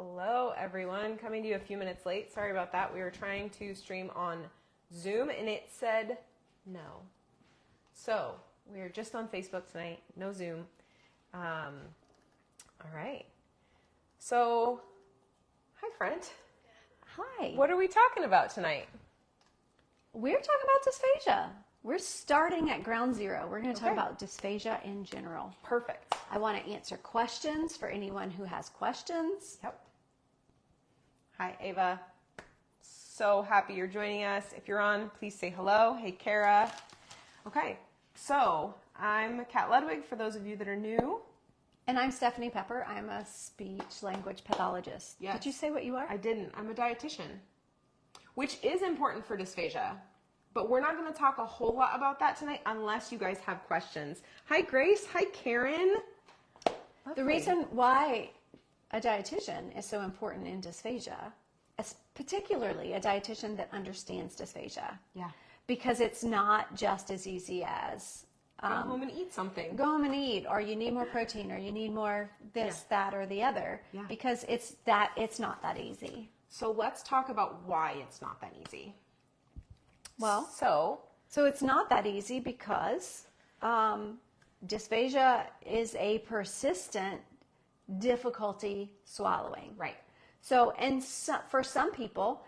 Hello, everyone. Coming to you a few minutes late. Sorry about that. We were trying to stream on Zoom, and it said no. So we are just on Facebook tonight. No Zoom. All right. So, hi, friend. Hi. What are we talking about tonight? We're talking about dysphagia. We're starting at ground zero. We're going to talk about dysphagia in general. Perfect. I want to answer questions for anyone who has questions. Yep. Hi, Ava. So happy you're joining us. If you're on, please say hello. Hey, Kara. Okay, so I'm Kat Ludwig, for those of you that are new. And I'm Stephanie Pepper. I'm a speech language pathologist. Yes. Did you say what you are? I didn't. I'm a dietitian, which is important for dysphagia. But we're not going to talk a whole lot about that tonight unless you guys have questions. Hi, Grace. Hi, Karen. Lovely. The reason why a dietitian is so important in dysphagia, is particularly a dietitian that understands dysphagia. Yeah. Because it's not just as easy as go home and eat something. Go home and eat, or you need more protein, or you need more this, that, or the other. Yeah. Because it's not that easy. So let's talk about why it's not that easy. Well, so it's not that easy because dysphagia is a persistent difficulty swallowing. Right. So, for some people,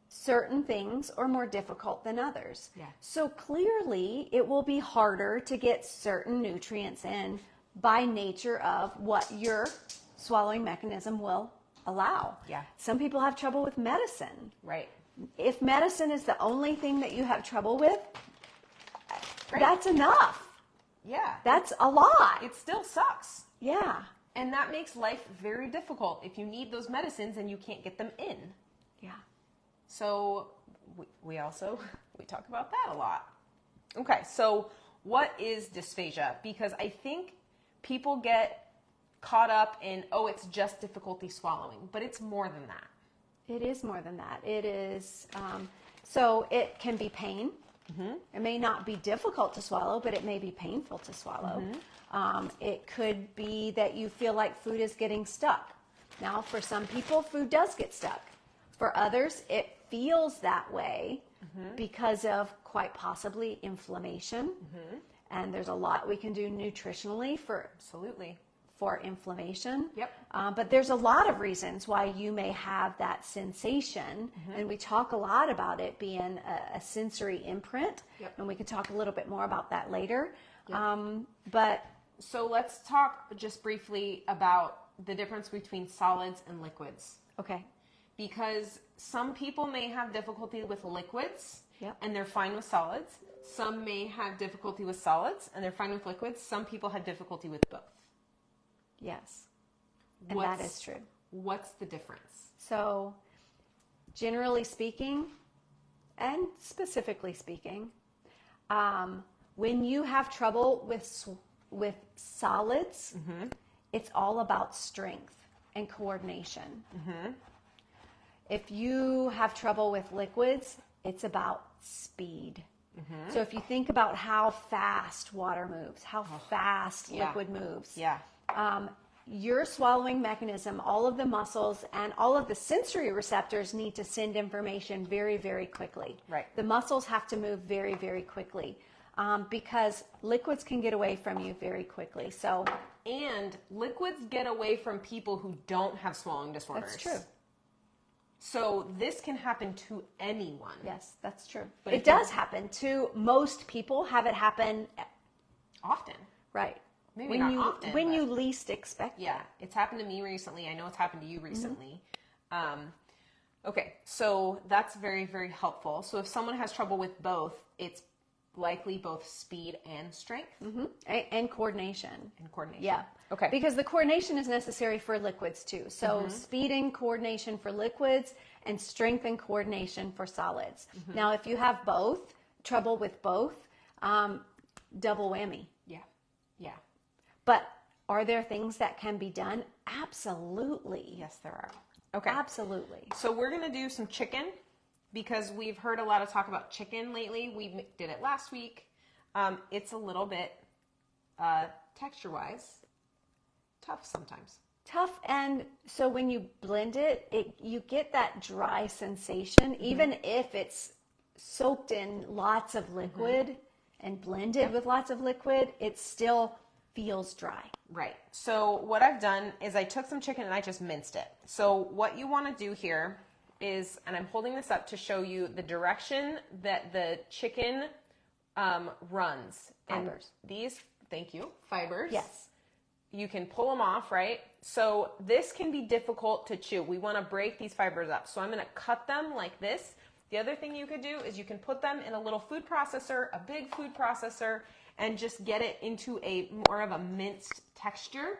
certain things are more difficult than others. Yeah. So clearly, it will be harder to get certain nutrients in by nature of what your swallowing mechanism will allow. Yeah. Some people have trouble with medicine. Right. If medicine is the only thing that you have trouble with, Right. that's enough. Yeah. That's a lot. It still sucks. Yeah. And that makes life very difficult if you need those medicines and you can't get them in. Yeah. So we talk about that a lot. Okay, so what is dysphagia? Because I think people get caught up in, it's just difficulty swallowing, but it's more than that. It is more than that. It is, so it can be pain. Mm-hmm. It may not be difficult to swallow, but it may be painful to swallow. Mm-hmm. It could be that you feel like food is getting stuck. Now, for some people, food does get stuck. For others, it feels that way because of quite possibly inflammation. Mm-hmm. And there's a lot we can do nutritionally for inflammation. Yep. But there's a lot of reasons why you may have that sensation. Mm-hmm. And we talk a lot about it being a sensory imprint. Yep. And we can talk a little bit more about that later. Yep. So let's talk just briefly about the difference between solids and liquids. Okay. Because some people may have difficulty with liquids, yep, and they're fine with solids. Some may have difficulty with solids and they're fine with liquids. Some people have difficulty with both. Yes. And that is true. What's the difference? So, generally speaking, and specifically speaking, when you have trouble with solids, mm-hmm, it's all about strength and coordination. Mm-hmm. If you have trouble with liquids, it's about speed. Mm-hmm. So if you think about how fast water moves, how fast liquid moves, your swallowing mechanism, all of the muscles and all of the sensory receptors need to send information very, very quickly. Right. The muscles have to move very, very quickly because liquids can get away from you very quickly. And liquids get away from people who don't have swallowing disorders. That's true. So this can happen to anyone. Yes, that's true. But it does happen to most people. Have it happen often. Right. Maybe when not often. When you least expect it. Yeah, it's happened to me recently. I know it's happened to you recently. Mm-hmm. Okay, so that's very, very helpful. So if someone has trouble with both, it's likely both speed and strength. Mm-hmm. And coordination. Yeah. Okay. Because the coordination is necessary for liquids too. So mm-hmm, speed and coordination for liquids and strength and coordination for solids. Mm-hmm. Now, if you have both, trouble with both, double whammy. Yeah. Yeah. But are there things that can be done? Absolutely. Yes, there are. Okay. Absolutely. So we're going to do some chicken because we've heard a lot of talk about chicken lately. We did it last week. It's a little bit, texture-wise, tough sometimes. tough. And so when you blend it, you get that dry sensation, even if it's soaked in lots of liquid and blended with lots of liquid, it still feels dry. Right. So what I've done is I took some chicken and I just minced it. So what you want to do here is, and I'm holding this up to show you the direction that the chicken runs. Fibers. And these, thank you, fibers. Yes. You can pull them off, right? So this can be difficult to chew. We want to break these fibers up. So I'm going to cut them like this. The other thing you could do is you can put them in a little food processor, a big food processor, and just get it into a more of a minced texture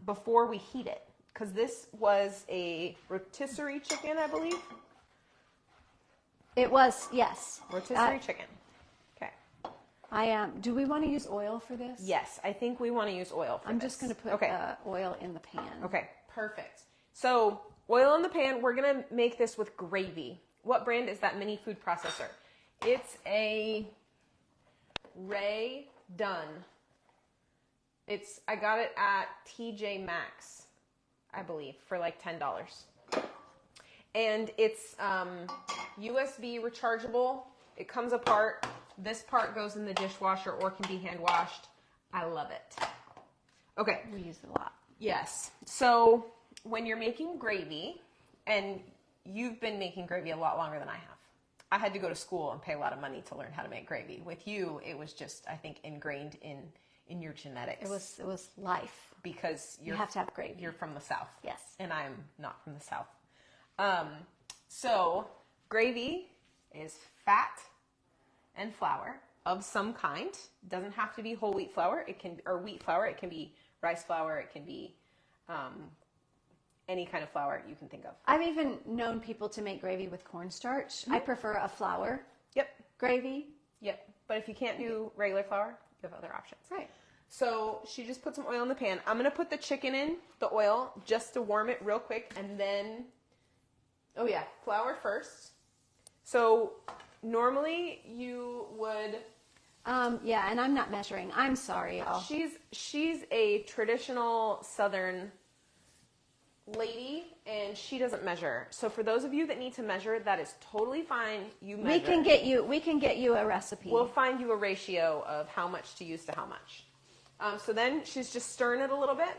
before we heat it. Because this was a rotisserie chicken, I believe. It was, yes. Rotisserie chicken. Okay. Do we want to use oil for this? Yes, I think we want to use oil for I'm this. just going to put oil in the pan. Okay, perfect. So oil in the pan, we're going to make this with gravy. What brand is that mini food processor? It's a Ray Dunn. I got it at TJ Maxx, I believe, for like $10. And it's USB rechargeable. It comes apart. This part goes in the dishwasher or can be hand washed. I love it. Okay. We use it a lot. Yes. So when you're making gravy, and you've been making gravy a lot longer than I have. I had to go to school and pay a lot of money to learn how to make gravy. With you, it was just, I think, ingrained in your genetics. It was life. Because you have to have gravy. You're from the South. Yes. And I'm not from the South. So gravy is fat and flour of some kind. It doesn't have to be whole wheat flour. Or wheat flour. It can be rice flour. It can be any kind of flour you can think of. I've even known people to make gravy with cornstarch. I prefer a flour gravy. Yep. But if you can't do regular flour, you have other options. Right. So she just put some oil in the pan. I'm going to put the chicken in the oil just to warm it real quick. And then, flour first. So normally you would... and I'm not measuring. I'm sorry, y'all. She's a traditional Southern lady, and she doesn't measure. So for those of you that need to measure, that is totally fine. You measure. We can get you a recipe. We'll find you a ratio of how much to use to how much. So then she's just stirring it a little bit.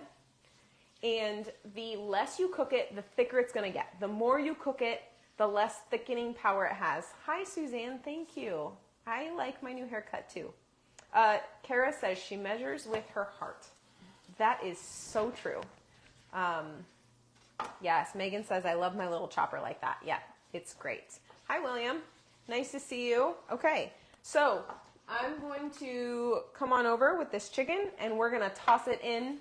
And the less you cook it, the thicker it's going to get. The more you cook it, the less thickening power it has. Hi, Suzanne. Thank you. I like my new haircut, too. Kara says she measures with her heart. That is so true. Yes, Megan says, I love my little chopper like that. Yeah, it's great. Hi, William. Nice to see you. Okay, so I'm going to come on over with this chicken, and we're going to toss it in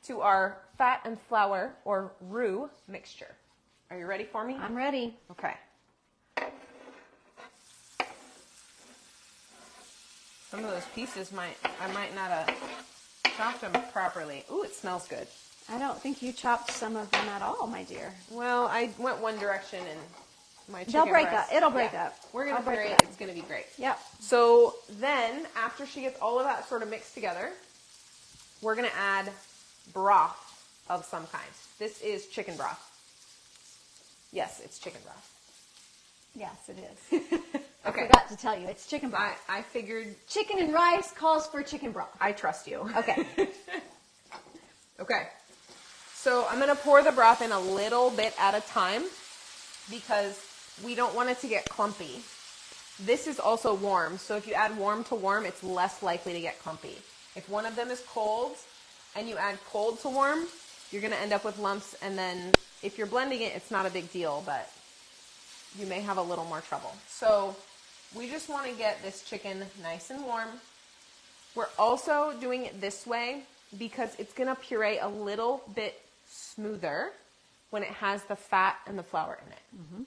to our fat and flour, or roux, mixture. Are you ready for me? I'm ready. Okay. Some of those pieces I might not have chopped them properly. Ooh, it smells good. I don't think you chopped some of them at all, my dear. Well, I went one direction and my chicken They'll break breast, up. It'll break up. We're going to break puree it it. It's going to be great. Yep. So then, after she gets all of that sort of mixed together, we're going to add broth of some kind. This is chicken broth. Yes, it's chicken broth. Yes, it is. Okay. I forgot to tell you, it's chicken broth. I figured... Chicken and rice calls for chicken broth. I trust you. Okay. Okay. So I'm going to pour the broth in a little bit at a time because we don't want it to get clumpy. This is also warm, so if you add warm to warm, it's less likely to get clumpy. If one of them is cold and you add cold to warm, you're going to end up with lumps, and then if you're blending it, it's not a big deal, but you may have a little more trouble. So we just want to get this chicken nice and warm. We're also doing it this way because it's going to puree a little bit smoother when it has the fat and the flour in it. Mm-hmm.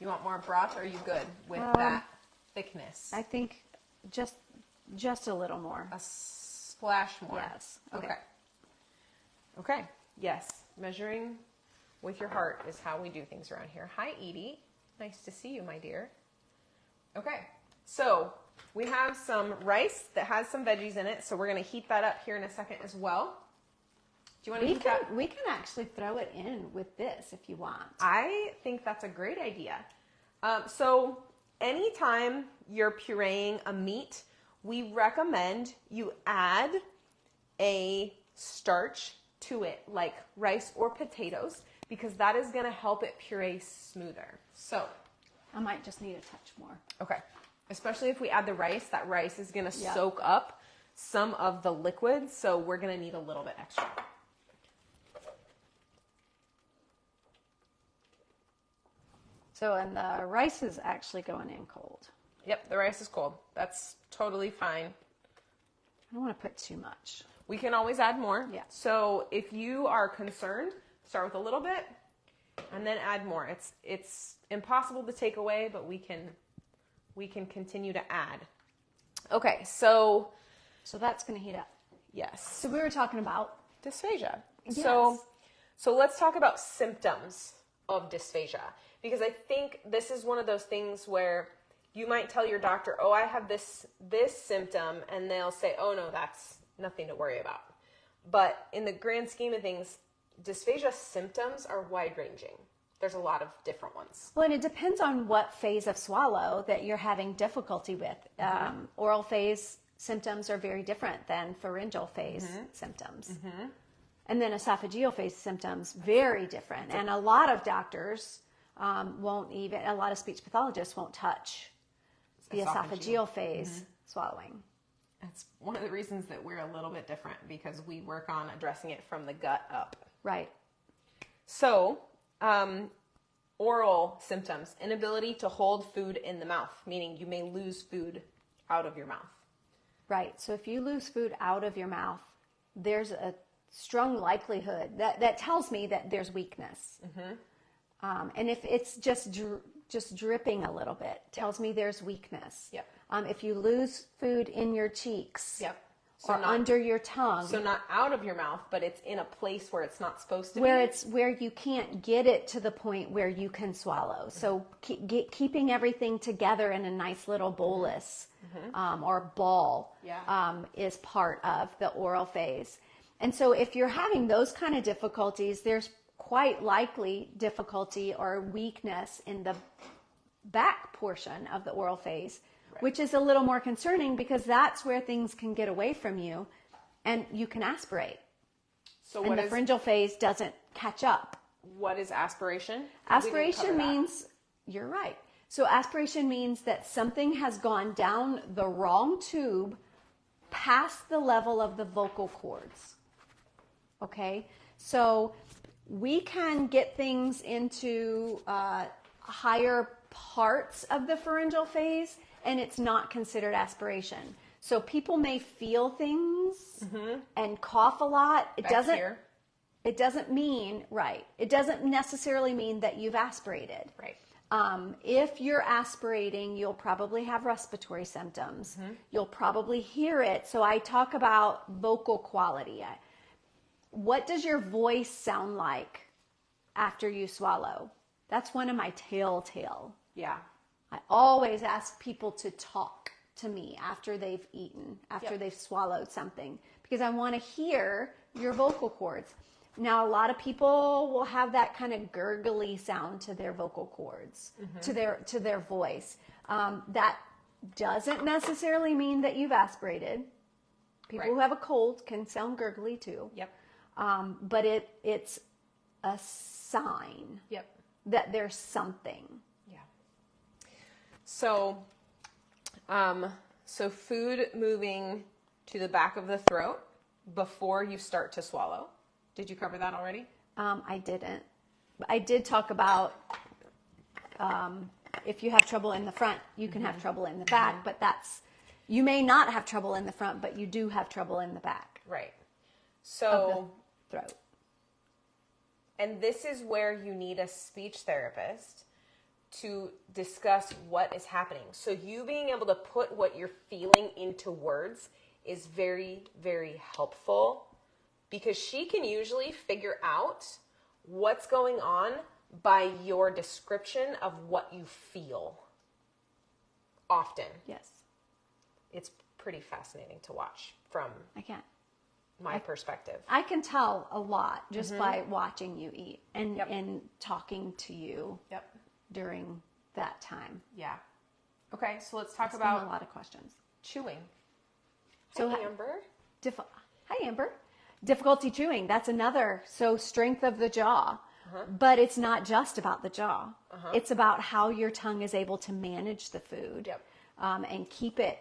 You want more broth, or are you good with that thickness? I think just a little more. A splash more. Yes. Okay. Okay. Yes. Measuring with your heart is how we do things around here. Hi, Edie. Nice to see you, my dear. Okay. So we have some rice that has some veggies in it, so we're going to heat that up here in a second as well. Do you want to keep that? We can actually throw it in with this if you want. I think that's a great idea. So anytime you're pureeing a meat, we recommend you add a starch to it, like rice or potatoes, because that is going to help it puree smoother. So I might just need a touch more. okay, especially if we add the rice, that rice is going to soak up some of the liquid, so we're going to need a little bit extra. So, and the rice is actually going in cold. Yep, the rice is cold. That's totally fine. I don't want to put too much. We can always add more. Yeah. So if you are concerned, start with a little bit and then add more. It's impossible to take away, but we can continue to add. Okay, so that's going to heat up. yes. So we were talking about Dysphagia. Yes. So let's talk about symptoms of dysphagia, because I think this is one of those things where you might tell your doctor, "Oh, I have this symptom," and they'll say, "Oh no, that's nothing to worry about." But in the grand scheme of things, dysphagia symptoms are wide-ranging. There's a lot of different ones. Well, and it depends on what phase of swallow that you're having difficulty with. Oral phase symptoms are very different than pharyngeal phase symptoms. And then esophageal phase symptoms, very different. And a lot of doctors won't even, a lot of speech pathologists won't touch the esophageal phase swallowing. That's one of the reasons that we're a little bit different, because we work on addressing it from the gut up. Right. So, oral symptoms, inability to hold food in the mouth, meaning you may lose food out of your mouth. Right. So if you lose food out of your mouth, there's a strong likelihood that tells me that there's weakness. And if it's just dripping a little bit, tells me there's weakness. Yep. If you lose food in your cheeks, Yep. or under your tongue, So not out of your mouth, but it's in a place where it's not supposed to where be. it's where you can't get it to the point where you can swallow. So keeping everything together in a nice little bolus or ball is part of the oral phase. And so if you're having those kind of difficulties, there's quite likely difficulty or weakness in the back portion of the oral phase, which is a little more concerning because that's where things can get away from you and you can aspirate. So and the pharyngeal phase doesn't catch up. What is aspiration? Aspiration means, you're right. So aspiration means that something has gone down the wrong tube past the level of the vocal cords. Okay? So we can get things into higher parts of the pharyngeal phase and it's not considered aspiration. So people may feel things and cough a lot. It doesn't mean, right. It doesn't necessarily mean that you've aspirated. Right. If you're aspirating, you'll probably have respiratory symptoms. You'll probably hear it. So I talk about vocal quality. What does your voice sound like after you swallow? That's one of my telltale. Yeah. I always ask people to talk to me after they've eaten, after they've swallowed something, because I want to hear your vocal cords. Now, a lot of people will have that kind of gurgly sound to their vocal cords, to their voice. That doesn't necessarily mean that you've aspirated. People who have a cold can sound gurgly too. Yep. But it's a sign that there's something. Yeah. So, so food moving to the back of the throat before you start to swallow. Did you cover that already? I didn't. I did talk about if you have trouble in the front, you can have trouble in the back, but you may not have trouble in the front, but you do have trouble in the back. Right. Of So, the throat. And this is where you need a speech therapist to discuss what is happening. So you being able to put what you're feeling into words is very, very helpful, because she can usually figure out what's going on by your description of what you feel often. Yes. It's pretty fascinating to watch from I can't. my perspective. I can tell a lot just by watching you eat and talking to you during that time. Yeah. Okay, so let's talk A about lot of questions. chewing. So Hi, Amber. Hi, Amber. Difficulty chewing. That's another. So strength of the jaw. But it's not just about the jaw. It's about how your tongue is able to manage the food and keep it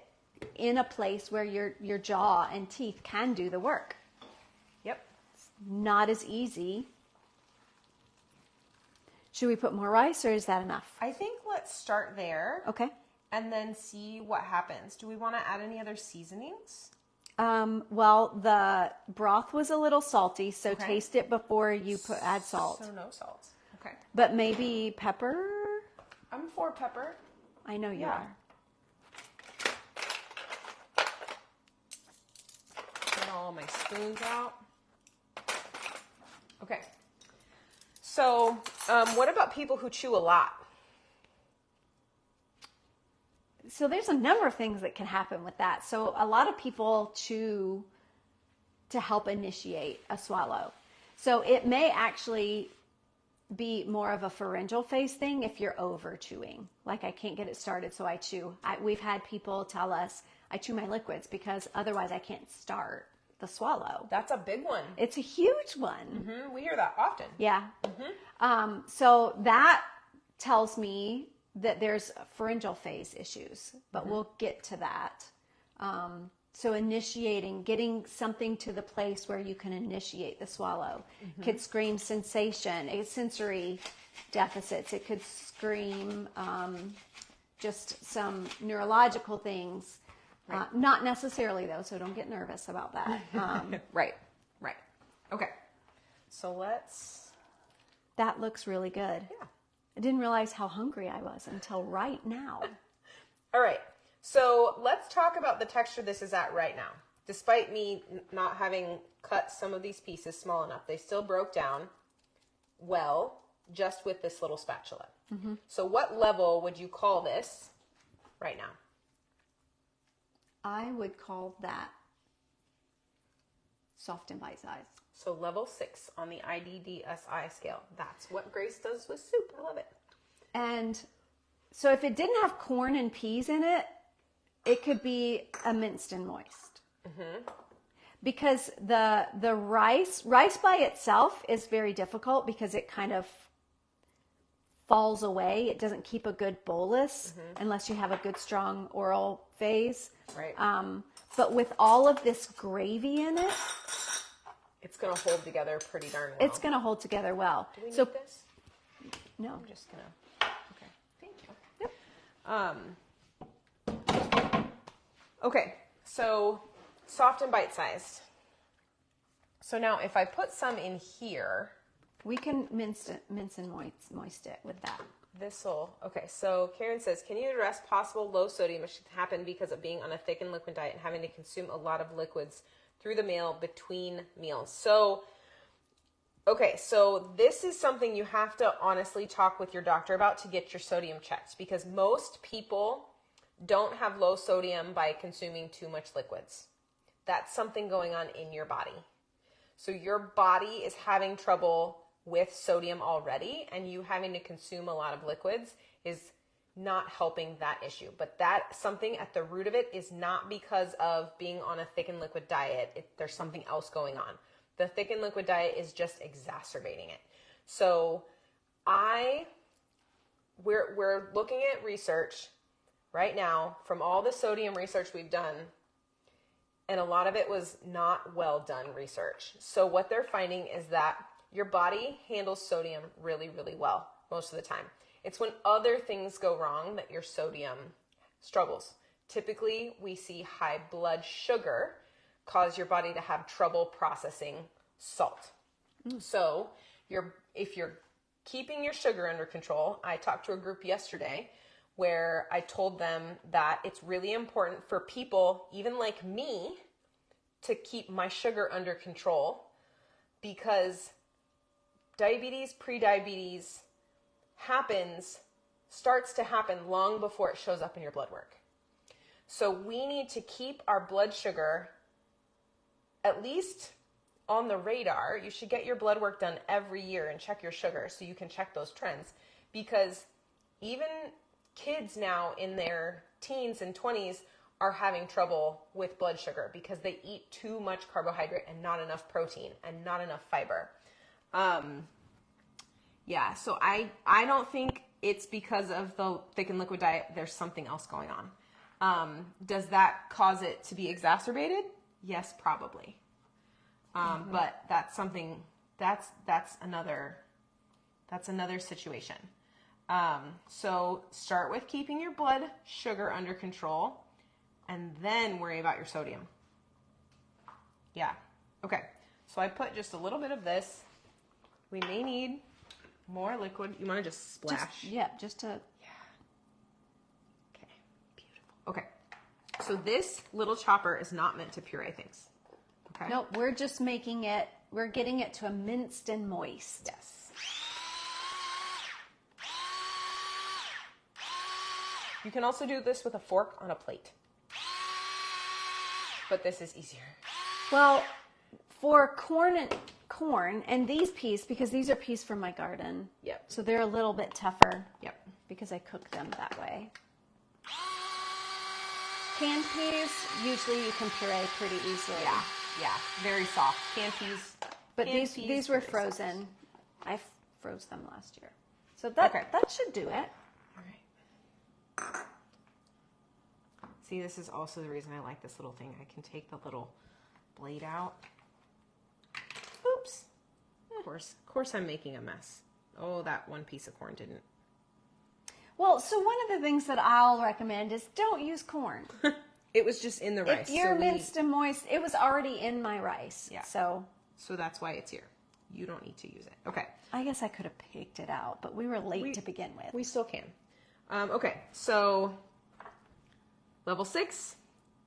in a place where your jaw and teeth can do the work. Yep. It's not as easy. Should we put more rice or is that enough? I think let's start there. Okay. And then see what happens. Do we want to add any other seasonings? Well, the broth was a little salty, so taste it before you add salt. So no salt. Okay. But maybe pepper? I'm for pepper. I know you are. Get all my spoons out. Okay. So, what about people who chew a lot? So there's a number of things that can happen with that. So a lot of people chew to help initiate a swallow. So it may actually be more of a pharyngeal phase thing if you're over chewing. Like, I can't get it started, so I chew. We've had people tell us, I chew my liquids because otherwise I can't start the swallow. That's a big one. It's a huge one. We hear that often. Yeah. So that tells me that there's pharyngeal phase issues, but we'll get to that. So initiating, getting something to the place where you can initiate the swallow. Could scream sensation, sensory deficits. It could scream just some neurological things. Right. Not necessarily though, so don't get nervous about that. Right. Okay. So That looks really good. Yeah. I didn't realize how hungry I was until right now. All right. So let's talk about the texture this is at right now. Despite me not having cut some of these pieces small enough, they still broke down well just with this little spatula. So what level would you call this right now? I would call that soft and bite-sized. So level 6 on the IDDSI scale. That's what Grace does with soup. I love it. And so if it didn't have corn and peas in it, it could be a minced and moist. Because the rice by itself is very difficult because it kind of falls away. It doesn't keep a good bolus unless you have a good strong oral phase. Right. But with all of this gravy in it, it's going to hold together pretty darn well. It's going to hold together well. Do we need this? No. I'm just going to... Okay. Thank you. Yep. Okay. So soft and bite-sized. So now if I put some in here... We can mince and moist it with that. Okay, so Karen says, can you address possible low sodium which can happen because of being on a thick and liquid diet and having to consume a lot of liquids through the meal between meals? So, okay, so this is something you have to honestly talk with your doctor about to get your sodium checked, because most people don't have low sodium by consuming too much liquids. That's something going on in your body. So your body is having trouble with sodium already, and you having to consume a lot of liquids is not helping that issue. But that something at the root of it is not because of being on a thick and liquid diet. There's something else going on. The thick and liquid diet is just exacerbating it. So we're looking at research right now from all the sodium research we've done, and a lot of it was not well done research. So what they're finding is that your body handles sodium really, really well most of the time. It's when other things go wrong that your sodium struggles. Typically, we see high blood sugar cause your body to have trouble processing salt. So if you're keeping your sugar under control, I talked to a group yesterday where I told them that it's really important for people, even like me, to keep my sugar under control, because diabetes, prediabetes starts to happen long before it shows up in your blood work. So we need to keep our blood sugar at least on the radar, you should get your blood work done every year and check your sugar so you can check those trends. Because even kids now in their teens and 20s are having trouble with blood sugar because they eat too much carbohydrate and not enough protein and not enough fiber. Yeah, so I don't think it's because of the thick and liquid diet. There's something else going on. Does that cause it to be exacerbated? Yes, probably. But that's something, that's another situation. So start with keeping your blood sugar under control and then worry about your sodium. Yeah. Okay. So I put just a little bit of this. We may need more liquid. You want to just splash? Just to. Yeah. Okay. Beautiful. Okay. So this little chopper is not meant to puree things. Okay. No, we're just making it, we're getting it to a minced and moist. Yes. You can also do this with a fork on a plate. But this is easier. Well, for corn and these peas, because these are peas from my garden. Yep. So they're a little bit tougher. Yep. Because I cook them that way. Canned peas, usually you can puree pretty easily. Yeah. Very soft. Canned peas. But these were frozen. I froze them last year. So that should do it. All right. See, this is also the reason I like this little thing. I can take the little blade out. Oops. Of course I'm making a mess. Oh, that one piece of corn didn't. Well, so one of the things that I'll recommend is don't use corn. It was just in the rice. If you're minced and moist, it was already in my rice. Yeah. So that's why it's here. You don't need to use it. Okay. I guess I could have picked it out, but we were late to begin with. We still can. Okay, so level 6,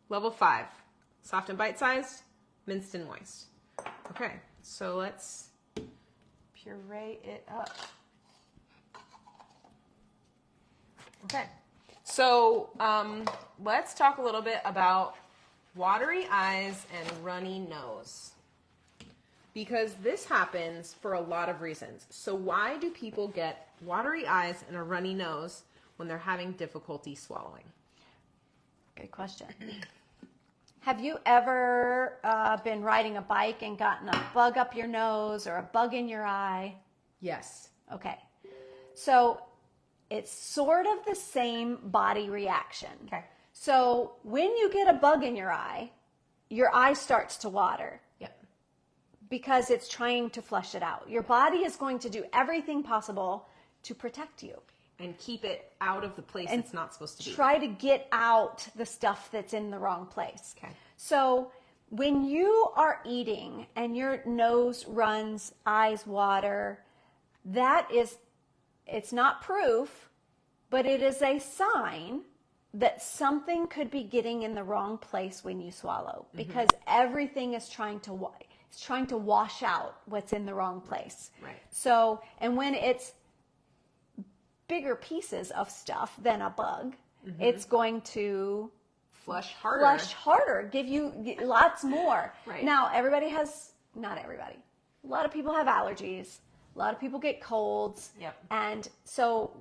level 5. Soft and bite-sized, minced and moist. Okay, so let's puree it up. Okay, so let's talk a little bit about watery eyes and runny nose. Because this happens for a lot of reasons. So why do people get watery eyes and a runny nose when they're having difficulty swallowing? Good question. Have you ever been riding a bike and gotten a bug up your nose or a bug in your eye? Yes. Okay. So it's sort of the same body reaction. Okay. So when you get a bug in your eye starts to water. Yep. Because it's trying to flush it out. Your body is going to do everything possible to protect you. And keep it out of the place it's not supposed to be. Try to get out the stuff that's in the wrong place. Okay. So when you are eating and your nose runs, eyes water, it's not proof, but it is a sign that something could be getting in the wrong place when you swallow, because everything is trying to wash out what's in the wrong place. Right. So, and when it's bigger pieces of stuff than a bug, it's going to flush harder, give you lots more. Right. Now, not everybody. A lot of people have allergies. A lot of people get colds. Yep. And so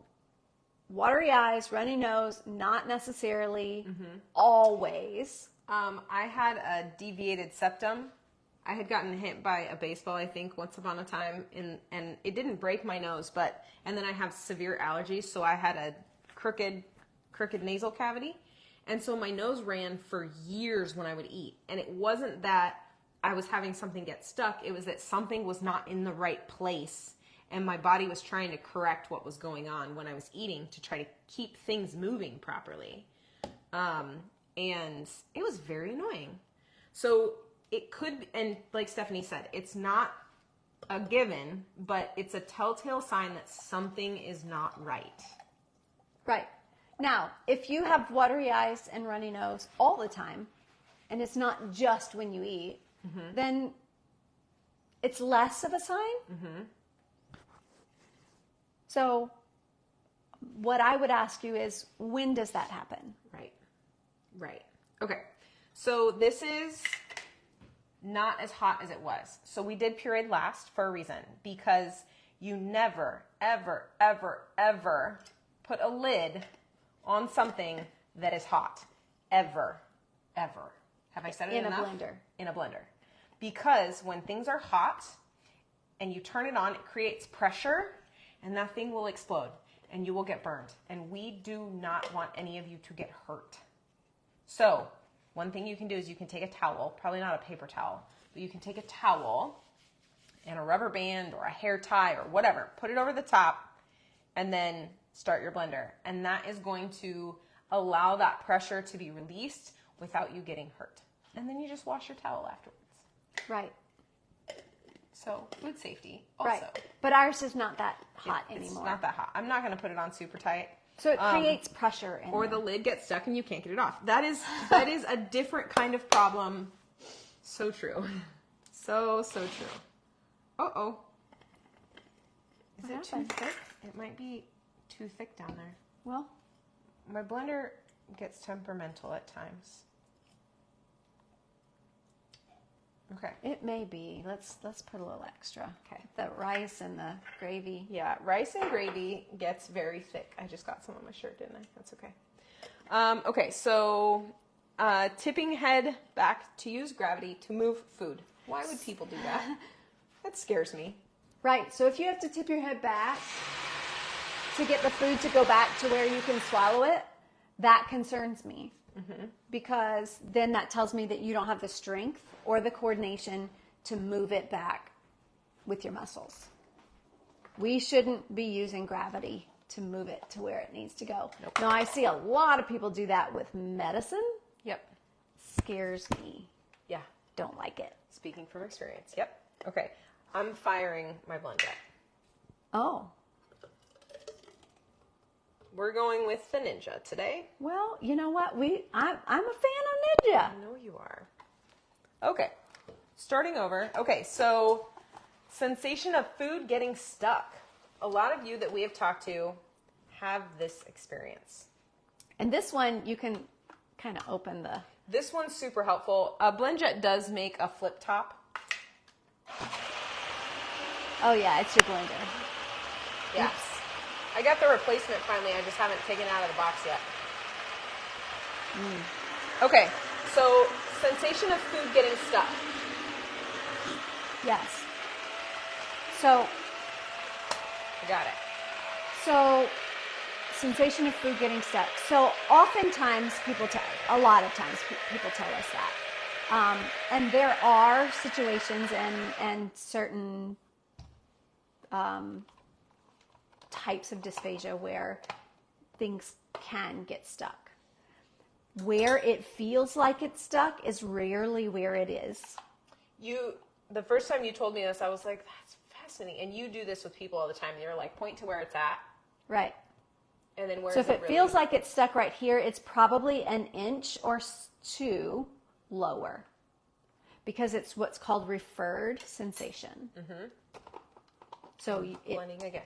watery eyes, runny nose, not necessarily always. I had a deviated septum. I had gotten hit by a baseball, I think, once upon a time, and it didn't break my nose, and then I have severe allergies, so I had a crooked nasal cavity, and so my nose ran for years when I would eat, and it wasn't that I was having something get stuck, it was that something was not in the right place, and my body was trying to correct what was going on when I was eating to try to keep things moving properly, and it was very annoying. So it could, and like Stephanie said, it's not a given, but it's a telltale sign that something is not right. Right. Now, if you have watery eyes and runny nose all the time, and it's not just when you eat, then it's less of a sign. So what I would ask you is, when does that happen? Right. Okay. So this is not as hot as it was. So we did pureed last for a reason, because you never, ever, ever, ever put a lid on something that is hot. Ever, ever. Have I said it enough? In a blender. In a blender. Because when things are hot and you turn it on, it creates pressure and that thing will explode and you will get burned. And we do not want any of you to get hurt. So one thing you can do is you can take a towel, probably not a paper towel, but you can take a towel and a rubber band or a hair tie or whatever, put it over the top and then start your blender. And that is going to allow that pressure to be released without you getting hurt. And then you just wash your towel afterwards. Right. So food safety also. Right. But ours is not that hot anymore. It's not that hot. I'm not going to put it on super tight. So it creates pressure in or there. the lid gets stuck and you can't get it off. That is a different kind of problem. So true. So true. Uh-oh. Is it too thick? It might be too thick down there. Well, my blender gets temperamental at times. Okay. it may be. Let's put a little extra. Okay. The rice and the gravy. Yeah, rice and gravy gets very thick. I just got some on my shirt, didn't I? That's okay. Okay, so tipping head back to use gravity to move food. Why would people do that? That scares me. Right. So if you have to tip your head back to get the food to go back to where you can swallow it, that concerns me. Mm-hmm. Because then that tells me that you don't have the strength or the coordination to move it back with your muscles. We shouldn't be using gravity to move it to where it needs to go. Nope. Now, I see a lot of people do that with medicine. Yep. Scares me. Yeah. Don't like it. Speaking from experience. Yep. Okay. I'm firing my blender. Oh. We're going with the Ninja today. Well, you know what? I'm a fan of Ninja. I know you are. Okay. Starting over. Okay, so sensation of food getting stuck. A lot of you that we have talked to have this experience. And this one, you can kind of open the... This one's super helpful. BlendJet does make a flip top. Oh, yeah, it's your blender. Yeah. Oops. I got the replacement finally. I just haven't taken it out of the box yet. Okay, so sensation of food getting stuck. Yes. So, I got it. So, sensation of food getting stuck. So, oftentimes a lot of times people tell us that. And there are situations and certain types of dysphagia where things can get stuck. Where it feels like it's stuck is rarely where it is. The first time you told me this, I was like, that's fascinating. And you do this with people all the time. You're like, point to where it's at. Right. And then where So is if it really? feels like it's stuck right here, it's probably an inch or two lower because it's what's called referred sensation. Mm-hmm. So blending again.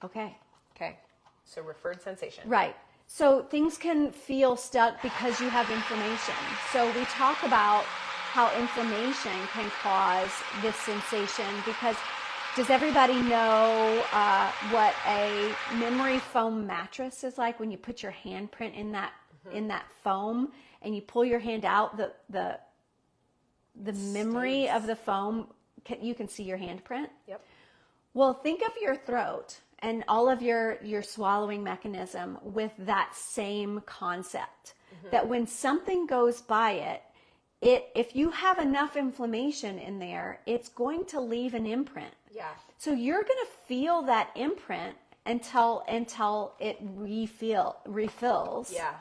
Okay. Okay. So referred sensation. Right. So things can feel stuck because you have inflammation. So we talk about how inflammation can cause this sensation because does everybody know what a memory foam mattress is like when you put your handprint in that foam and you pull your hand out, the memory of the foam, you can see your handprint? Yep. Well, think of your throat and all of your swallowing mechanism with that same concept. Mm-hmm. That when something goes by it, if you have enough inflammation in there, it's going to leave an imprint. Yeah. So you're going to feel that imprint until it refills. Yeah.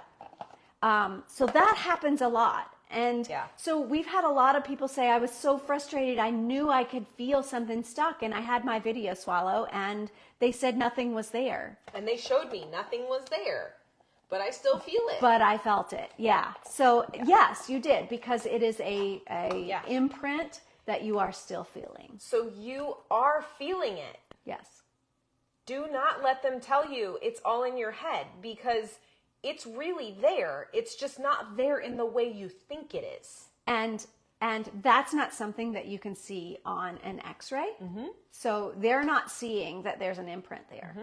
So that happens a lot. And so we've had a lot of people say, I was so frustrated. I knew I could feel something stuck and I had my video swallow and they said nothing was there. And they showed me nothing was there, but I still feel it. But I felt it. Yeah. So yes, you did because it is a imprint that you are still feeling. So you are feeling it. Yes. Do not let them tell you it's all in your head because it's really there. It's just not there in the way you think it is. And And that's not something that you can see on an x-ray. So they're not seeing that there's an imprint there.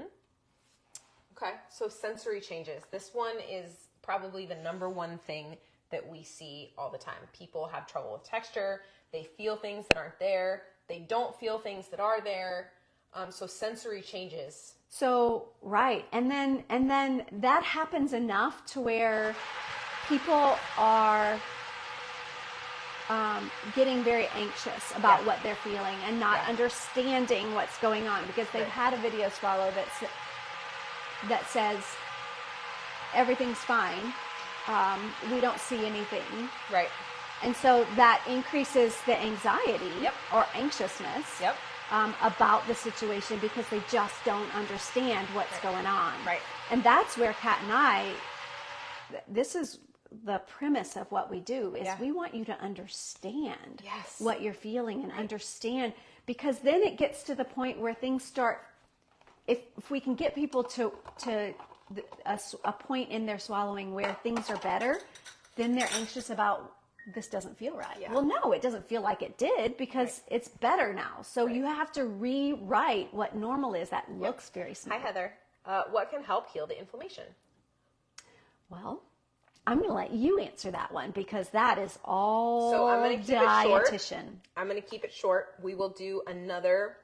Okay, so sensory changes. This one is probably the number one thing that we see all the time. People have trouble with texture. They feel things that aren't there. They don't feel things that are there. So sensory changes. So, right. And then that happens enough to where people are getting very anxious about what they're feeling and not understanding what's going on, because they've had a video swallow that says everything's fine. We don't see anything. Right. And so that increases the anxiety or anxiousness about the situation, because they just don't understand what's going on. Right. And that's where Kat and I, this is the premise of what we do, is we want you to understand what you're feeling and understand, because then it gets to the point where things start, if we can get people to a point in their swallowing where things are better, then they're anxious about, this doesn't feel right. Yeah. Well, no, it doesn't feel like it did, because it's better now. So you have to rewrite what normal is. That looks very small. Hi, Heather. What can help heal the inflammation? Well, I'm going to let you answer that one, because that is all so I'm gonna keep dietitian. It short. I'm going to keep it short. We will do another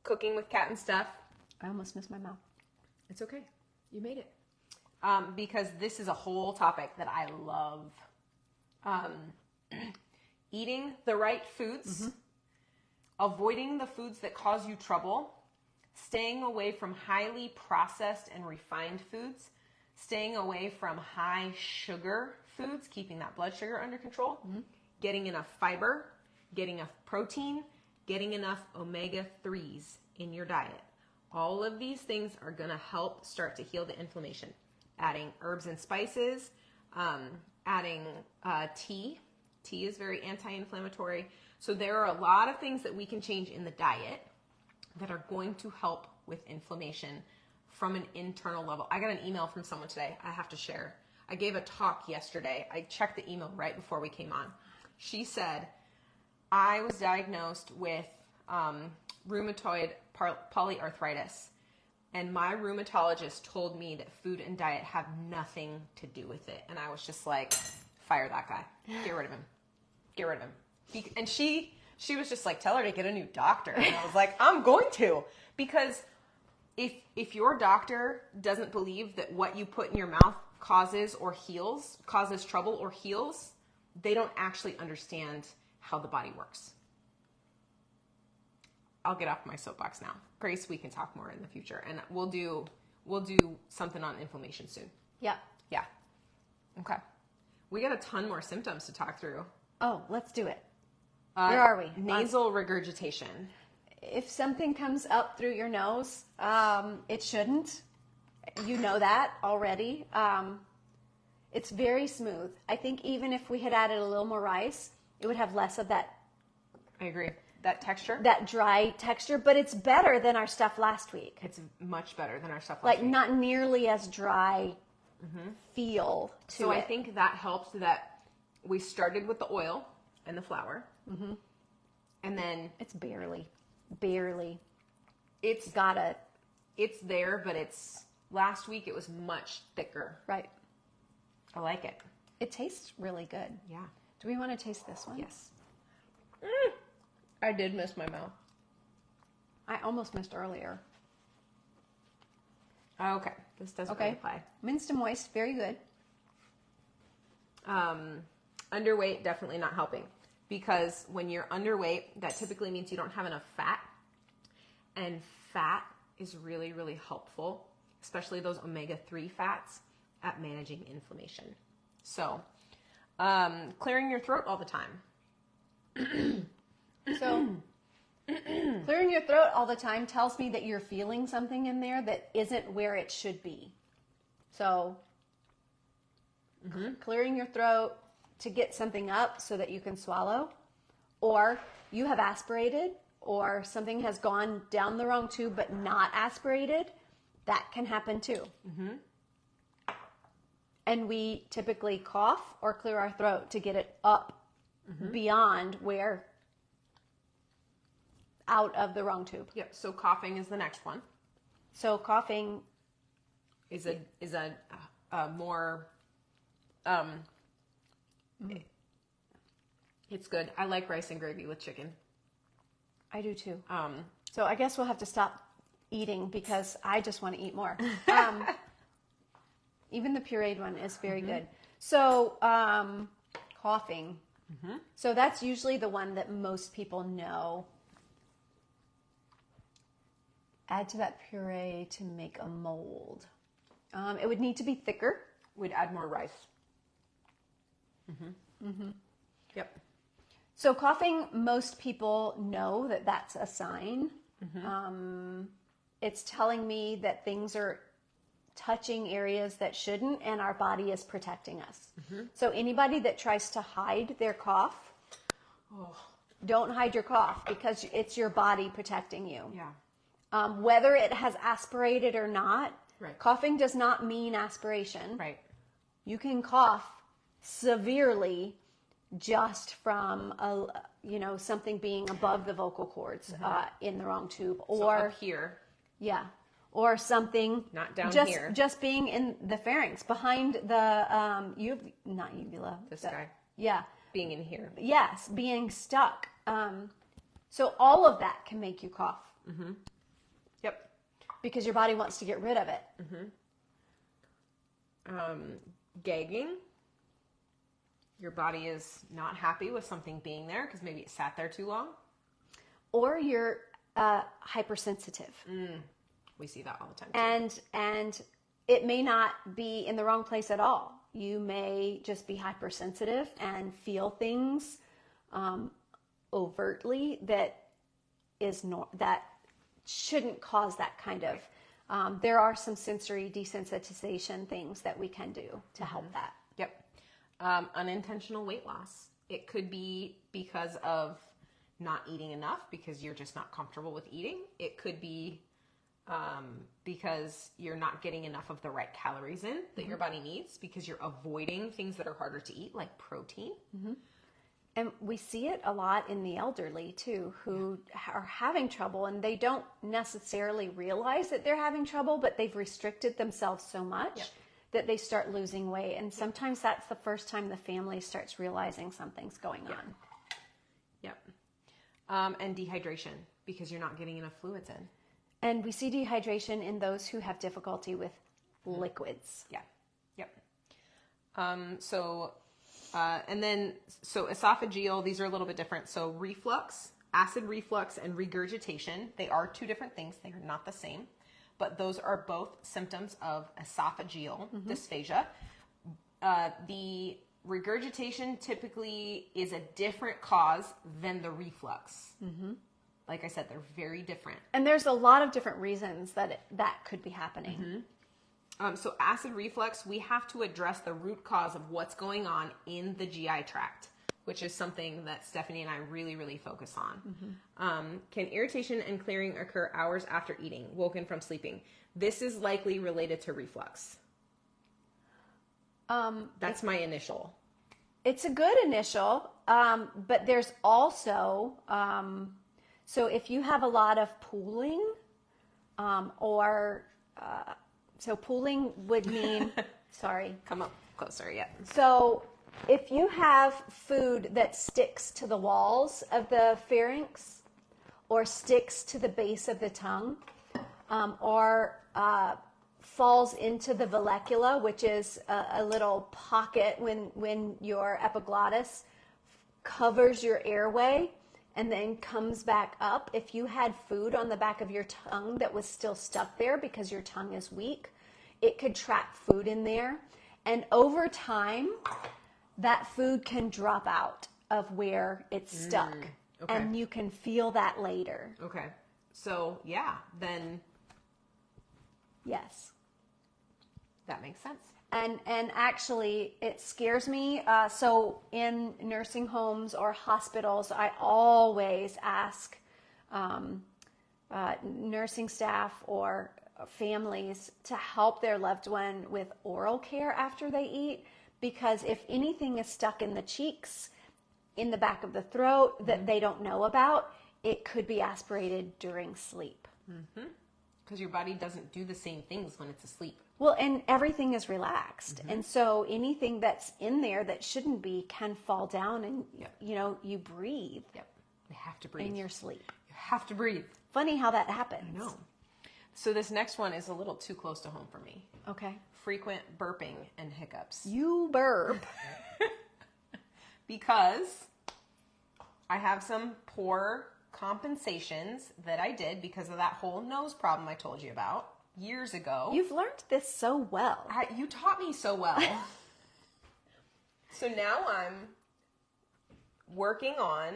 cooking with Kat and stuff. I almost missed my mouth. It's okay. You made it. Because this is a whole topic that I love. Eating the right foods, avoiding the foods that cause you trouble, staying away from highly processed and refined foods, staying away from high sugar foods, keeping that blood sugar under control, getting enough fiber, getting enough protein, getting enough omega-3s in your diet. All of these things are going to help start to heal the inflammation. Adding herbs and spices, adding tea. Tea is very anti-inflammatory. So there are a lot of things that we can change in the diet that are going to help with inflammation from an internal level. I got an email from someone today I have to share. I gave a talk yesterday. I checked the email right before we came on. She said, I was diagnosed with rheumatoid polyarthritis, and my rheumatologist told me that food and diet have nothing to do with it. And I was just like, fire that guy. Get rid of him. Get rid of him. And she was just like, tell her to get a new doctor. And I was like, I'm going to. Because if your doctor doesn't believe that what you put in your mouth causes trouble or heals, they don't actually understand how the body works. I'll get off my soapbox now. Grace, we can talk more in the future, and we'll do something on inflammation soon. Yeah. Yeah. Okay. We got a ton more symptoms to talk through. Oh, let's do it. Where are we? Nasal regurgitation. If something comes up through your nose, it shouldn't. You know that already. It's very smooth. I think even if we had added a little more rice, it would have less of that. I agree. That texture? That dry texture, but it's better than our stuff last week. It's much better than our stuff last week. Like not nearly as dry feel to it. So I think that helped that we started with the oil and the flour. And then it's barely. It's there, but last week it was much thicker. Right. I like it. It tastes really good. Yeah. Do we want to taste this one? Yes. I did miss my mouth. I almost missed earlier. Okay. This doesn't really apply. Minced and moist, very good. Underweight, definitely not helping. Because when you're underweight, that typically means you don't have enough fat. And fat is really, really helpful, especially those omega-3 fats, at managing inflammation. So, clearing your throat all the time. So, clearing your throat all the time tells me that you're feeling something in there that isn't where it should be. So, clearing your throat to get something up so that you can swallow, or you have aspirated, or something has gone down the wrong tube but not aspirated, that can happen too. And we typically cough or clear our throat to get it up beyond where out of the wrong tube. Yep. So coughing is the next one. So coughing is a more it's good. I like rice and gravy with chicken. I do too. So I guess we'll have to stop eating because I just want to eat more. Even the pureed one is very good. So coughing. So that's usually the one that most people know. Add to that puree to make a mold. It would need to be thicker. We'd add more rice. Yep. So coughing, most people know that that's a sign. It's telling me that things are touching areas that shouldn't, and our body is protecting us. So anybody that tries to hide their cough, don't hide your cough because it's your body protecting you. Yeah. Whether it has aspirated or not, Right. coughing does not mean aspiration. Right. You can cough severely just from something being above the vocal cords in the wrong tube, or so up here. Yeah, or something not down here. Just being in the pharynx behind the not uvula. This guy. Yeah. Being in here. Yes, being stuck. So all of that can make you cough. Yep. Because your body wants to get rid of it. Gagging. Your body is not happy with something being there because maybe it sat there too long. Or you're hypersensitive. We see that all the time too. And it may not be in the wrong place at all. You may just be hypersensitive and feel things overtly that shouldn't cause that kind of. There are some sensory desensitization things that we can do to help that. Yep. Unintentional weight loss. It could be because of not eating enough because you're just not comfortable with eating. It could be because you're not getting enough of the right calories in that your body needs because you're avoiding things that are harder to eat, like protein. And we see it a lot in the elderly too, who are having trouble, and they don't necessarily realize that they're having trouble, but they've restricted themselves so much that they start losing weight. And sometimes that's the first time the family starts realizing something's going on. Yep. And dehydration, because you're not getting enough fluids in. And we see dehydration in those who have difficulty with liquids. Yeah. Yep. So esophageal, these are a little bit different. So reflux, acid reflux, and regurgitation, they are two different things. They are not the same, but those are both symptoms of esophageal dysphagia. The regurgitation typically is a different cause than the reflux. Like I said, they're very different. And there's a lot of different reasons that could be happening. So acid reflux, we have to address the root cause of what's going on in the GI tract, which is something that Stephanie and I really, really focus on. Can irritation and clearing occur hours after eating, woken from sleeping? This is likely related to reflux. That's my initial. It's a good initial, but there's also, so if you have a lot of pooling, so pooling would mean, sorry. Come up closer, yeah. So if you have food that sticks to the walls of the pharynx or sticks to the base of the tongue, or falls into the vallecula, which is a little pocket when your epiglottis covers your airway and then comes back up. If you had food on the back of your tongue that was still stuck there because your tongue is weak, it could trap food in there. And over time, that food can drop out of where it's stuck. Okay. And you can feel that later. Okay. So, yeah, then Yes. that makes sense. And actually, it scares me. So in nursing homes or hospitals, I always ask nursing staff or families to help their loved one with oral care after they eat, because if anything is stuck in the cheeks, in the back of the throat that they don't know about, it could be aspirated during sleep. Because your body doesn't do the same things when it's asleep. Well, and everything is relaxed. And so anything that's in there that shouldn't be can fall down and, you breathe. Yep. You have to breathe. In your sleep. You have to breathe. Funny how that happens. I know. So this next one is a little too close to home for me. Okay. Frequent burping and hiccups. You burp. Because I have some poor compensations that I did because of that whole nose problem I told you about years ago. You've learned this so well. You taught me so well. So now I'm working on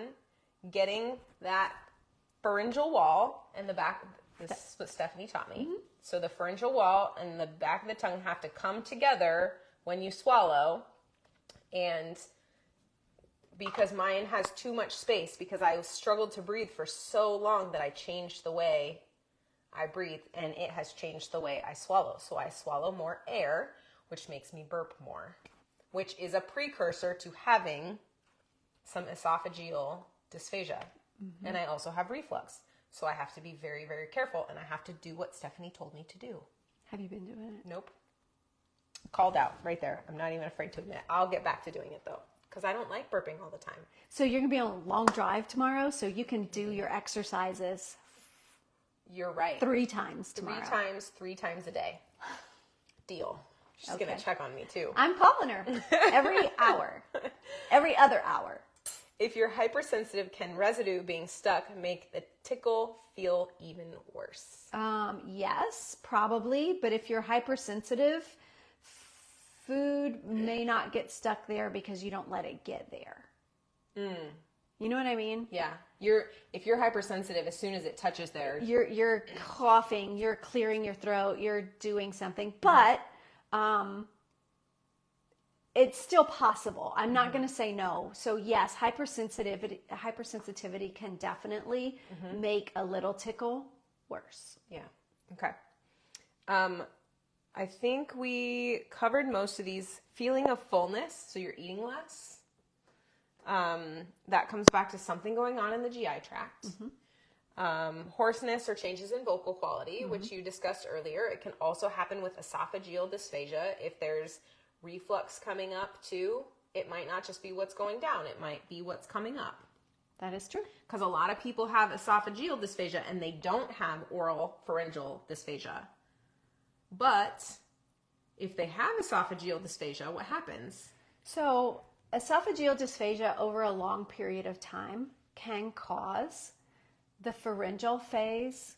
getting that pharyngeal wall in the back. This is what Stephanie taught me. So the pharyngeal wall and the back of the tongue have to come together when you swallow. And because mine has too much space, because I struggled to breathe for so long that I changed the way I breathe, and it has changed the way I swallow. So I swallow more air, which makes me burp more, which is a precursor to having some esophageal dysphagia. And I also have reflux. So I have to be very, very careful, and I have to do what Stephanie told me to do. Have you been doing it? Nope. Called out right there. I'm not even afraid to admit. I'll get back to doing it, though, because I don't like burping all the time. So you're going to be on a long drive tomorrow, so you can do your exercises. You're right. 3 times tomorrow. 3 times a day. Deal. She's going to check on me, too. I'm calling her every hour, every other hour. If you're hypersensitive, can residue being stuck make the tickle feel even worse? Yes, probably. But if you're hypersensitive, food may not get stuck there because you don't let it get there. You know what I mean? Yeah. If you're hypersensitive, as soon as it touches there, You're coughing, you're clearing your throat, you're doing something, but it's still possible. I'm not going to say no. So yes, hypersensitivity can definitely make a little tickle worse. Yeah. Okay. I think we covered most of these. Feeling of fullness, so you're eating less. That comes back to something going on in the GI tract. Hoarseness or changes in vocal quality, which you discussed earlier. It can also happen with esophageal dysphagia. If there's reflux coming up too, it might not just be what's going down. It might be what's coming up. That is true. Because a lot of people have esophageal dysphagia and they don't have oral pharyngeal dysphagia. But if they have esophageal dysphagia, what happens? So esophageal dysphagia over a long period of time can cause the pharyngeal phase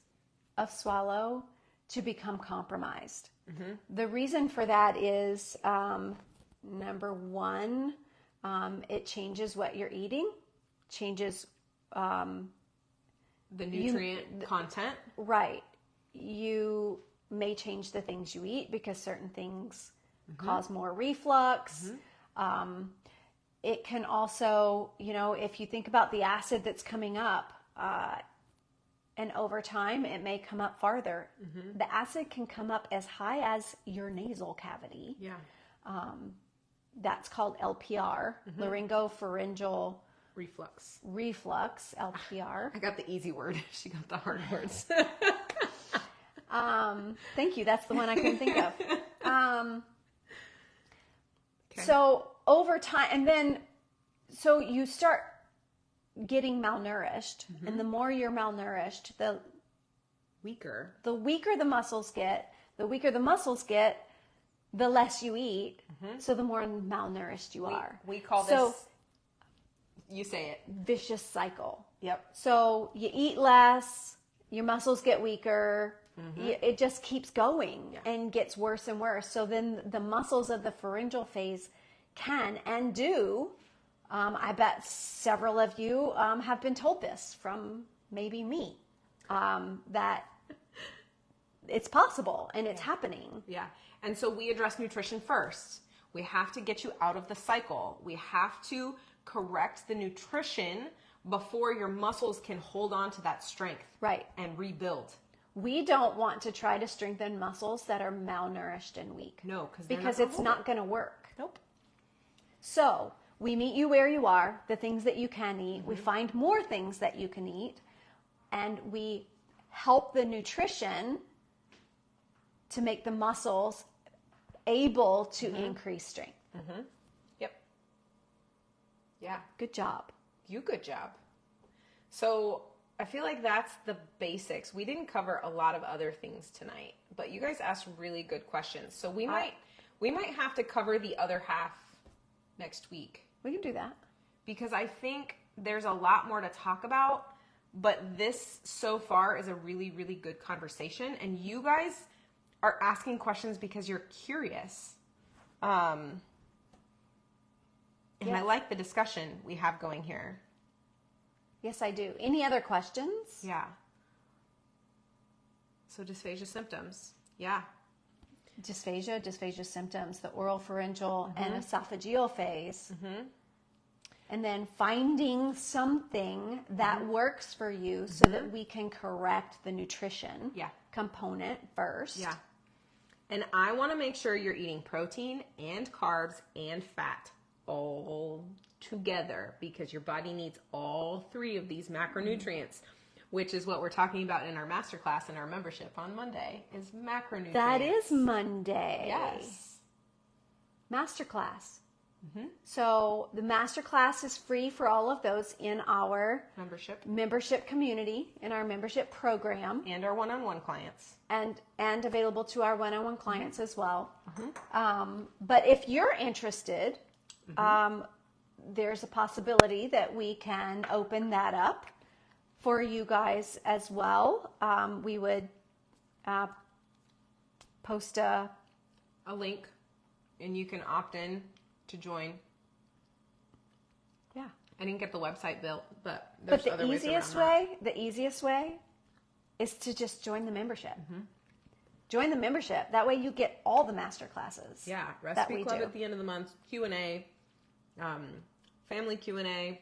of swallow to become compromised. The reason for that is, number one, it changes what you're eating, changes the nutrient content. Right. You may change the things you eat because certain things cause more reflux. It can also, if you think about the acid that's coming up, and over time, it may come up farther. The acid can come up as high as your nasal cavity. Yeah. That's called LPR, laryngopharyngeal Reflux. LPR. I got the easy word. She got the hard words. Thank you. That's the one I couldn't think of. Okay. So over time, and then, so you start getting malnourished, and the more you're malnourished, the weaker the muscles get. The weaker the muscles get, the less you eat. So the more malnourished you are. We call this. You say it. Vicious cycle. Yep. So you eat less, your muscles get weaker. It just keeps going and gets worse and worse. So then the muscles of the pharyngeal phase can and do. I bet several of you have been told this from maybe me, that it's possible and it's happening. Yeah. And so we address nutrition first. We have to get you out of the cycle. We have to correct the nutrition before your muscles can hold on to that strength. Right. And rebuild. We don't want to try to strengthen muscles that are malnourished and weak. No, because it's not going to work. Nope. So We meet you where you are, the things that you can eat. We find more things that you can eat, and we help the nutrition to make the muscles able to increase strength. Yep. Yeah. Good job. Good job. So I feel like that's the basics. We didn't cover a lot of other things tonight, but you guys asked really good questions. So we might have to cover the other half next week. We can do that. Because I think there's a lot more to talk about, but this so far is a really, really good conversation. And you guys are asking questions because you're curious. And I like the discussion we have going here. Yes, I do. Any other questions? Yeah. So dysphagia symptoms. Yeah. Dysphagia symptoms, the oral, pharyngeal, and esophageal phase. And then finding something that works for you so that we can correct the nutrition component first. Yeah. And I want to make sure you're eating protein and carbs and fat all together, because your body needs all three of these macronutrients, which is what we're talking about in our masterclass in our membership on Monday, is macronutrients. That is Monday. Yes. Masterclass. So the masterclass is free for all of those in our membership community, in our membership program, and our one-on-one clients, and available to our one-on-one clients as well. But if you're interested, there's a possibility that we can open that up for you guys as well. We would post a link, and you can opt in to join. Yeah. I didn't get the website built, but there's the other ways around the easiest way is to just join the membership. Join the membership. That way you get all the master classes. Yeah. Recipe Club at the end of the month, Q&A, family Q&A,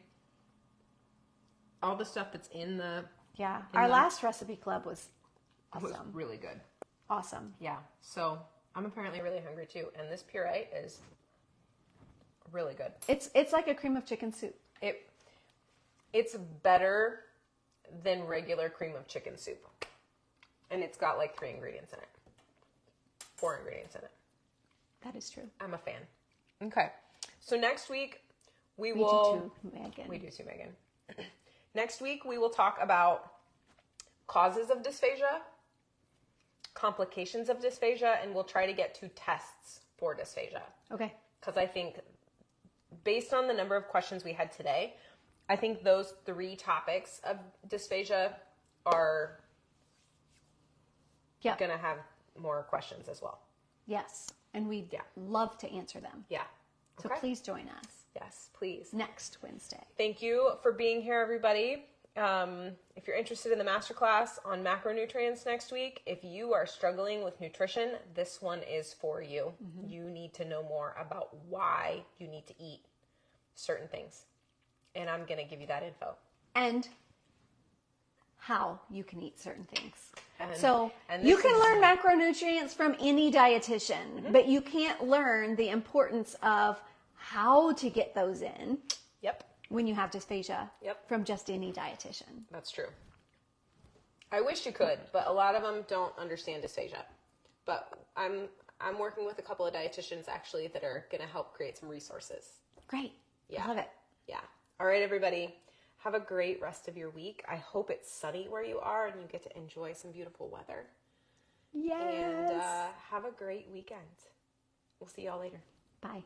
all the stuff that's in the... Yeah. Our last recipe club was awesome. It was really good. Awesome. Yeah. So I'm apparently really hungry too. And this puree is really good. It's like a cream of chicken soup. It's better than regular cream of chicken soup. And it's got like 4 ingredients in it. That is true. I'm a fan. Okay. So next week we do too, Megan. We do too, Megan. Next week we will talk about causes of dysphagia, complications of dysphagia, and we'll try to get to tests for dysphagia. Okay. Because I think based on the number of questions we had today, I think those 3 topics of dysphagia are going to have more questions as well. Yes. And we'd love to answer them. Yeah. So please join us. Yes, please. Next Wednesday. Thank you for being here, everybody. If you're interested in the masterclass on macronutrients next week, if you are struggling with nutrition, this one is for you. You need to know more about why you need to eat certain things. And I'm going to give you that info. And how you can eat certain things. And you can learn macronutrients from any dietitian, but you can't learn the importance of how to get those in. Yep. When you have dysphagia from just any dietitian. That's true. I wish you could, but a lot of them don't understand dysphagia. But I'm working with a couple of dietitians actually that are going to help create some resources. Great. Yeah. I love it. Yeah. All right, everybody. Have a great rest of your week. I hope it's sunny where you are and you get to enjoy some beautiful weather. Yes. And have a great weekend. We'll see y'all later. Bye.